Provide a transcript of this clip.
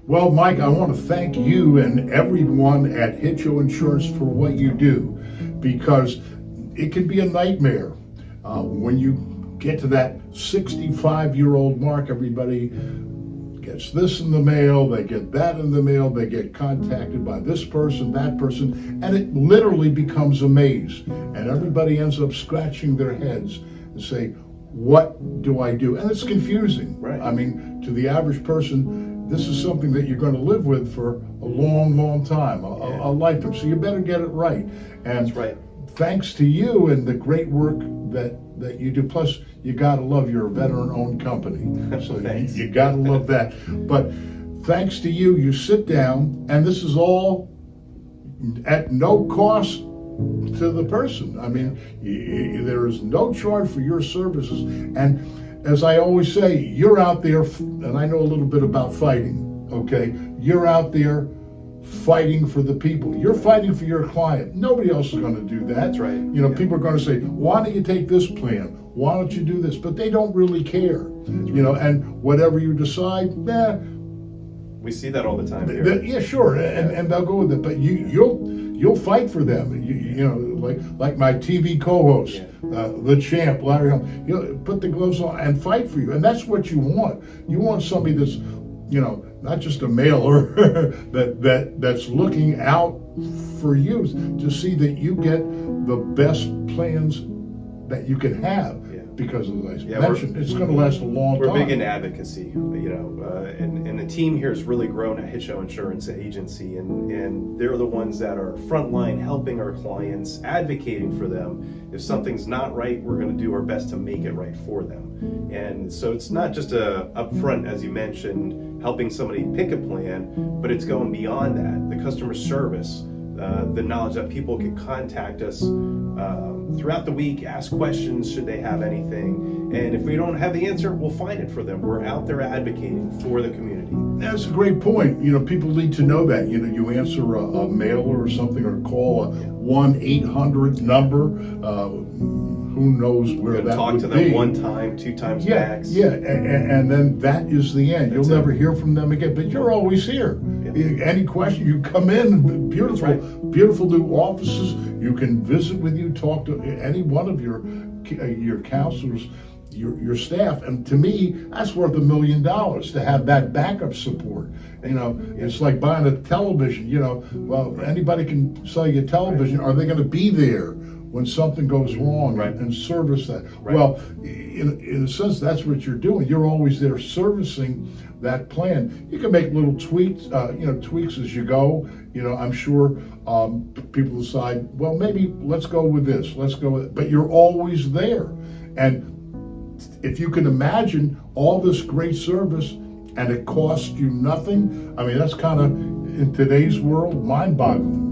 Well, Mike, I want to thank you and everyone at Hitcho Insurance for what you do, because it can be a nightmare when you get to that 65-year-old mark. Everybody gets this in the mail, they get that in the mail, they get contacted by this person, that person, and it literally becomes a maze. And everybody ends up scratching their heads and say, what do I do? And it's confusing. Right. I mean, to the average person, this is something that you're going to live with for a long, long time, a lifetime. So you better get it right. And That's right. thanks to you and the great work that you do. Plus, you gotta love your veteran-owned company. So Thanks. you gotta love that. But thanks to you, you sit down, and this is all at no cost to the person. I mean, there is no charge for your services. And as I always say, you're out there, and I know a little bit about fighting, okay? You're out there fighting for the people. You're fighting for your client. Nobody else is going to do that. That's right. You know, people are going to say, why don't you take this plan? Why don't you do this? But they don't really care. You know, and whatever you decide, we see that all the time here. yeah, sure, and they'll go with it. But you'll fight for them. You know, like my TV co-host, the champ, Larry Holmes. He'll put the gloves on and fight for you, and that's what you want. You want somebody that's, you know, not just a mailer that's looking out for you to see that you get the best plans that you can have. Because of as mentioned, it's going to last a long time. We're big in advocacy, you know, and the team here has really grown at Hitcho Insurance Agency, and they're the ones that are frontline helping our clients, advocating for them. If something's not right, we're going to do our best to make it right for them. And so it's not just upfront, as you mentioned, helping somebody pick a plan, but it's going beyond that. The customer service, the knowledge that people can contact us throughout the week, ask questions should they have anything, and if we don't have the answer, we'll find it for them. We're out there advocating for the community. That's a great point. You know, people need to know that. You know, you answer a mailer or something, or call a 1-800 number. Who knows where that would be. Talk to them one time, 2 times max. Yeah, and then that is the end. You'll never hear from them again, but you're always here. Any question, you come in, beautiful new offices. You can visit with you, talk to any one of your counselors, your staff, and to me, that's worth $1 million to have that backup support. You know, it's like buying a television. You know, well, anybody can sell you a television. Are they going to be there when something goes wrong and service that? Well, in a sense, that's what you're doing. You're always there servicing that plan. You can make little tweaks, tweaks as you go. You know, I'm sure people decide, well, maybe let's go with this, let's go with it. But you're always there. And if you can imagine all this great service and it costs you nothing, I mean, that's kind of, in today's world, mind-boggling.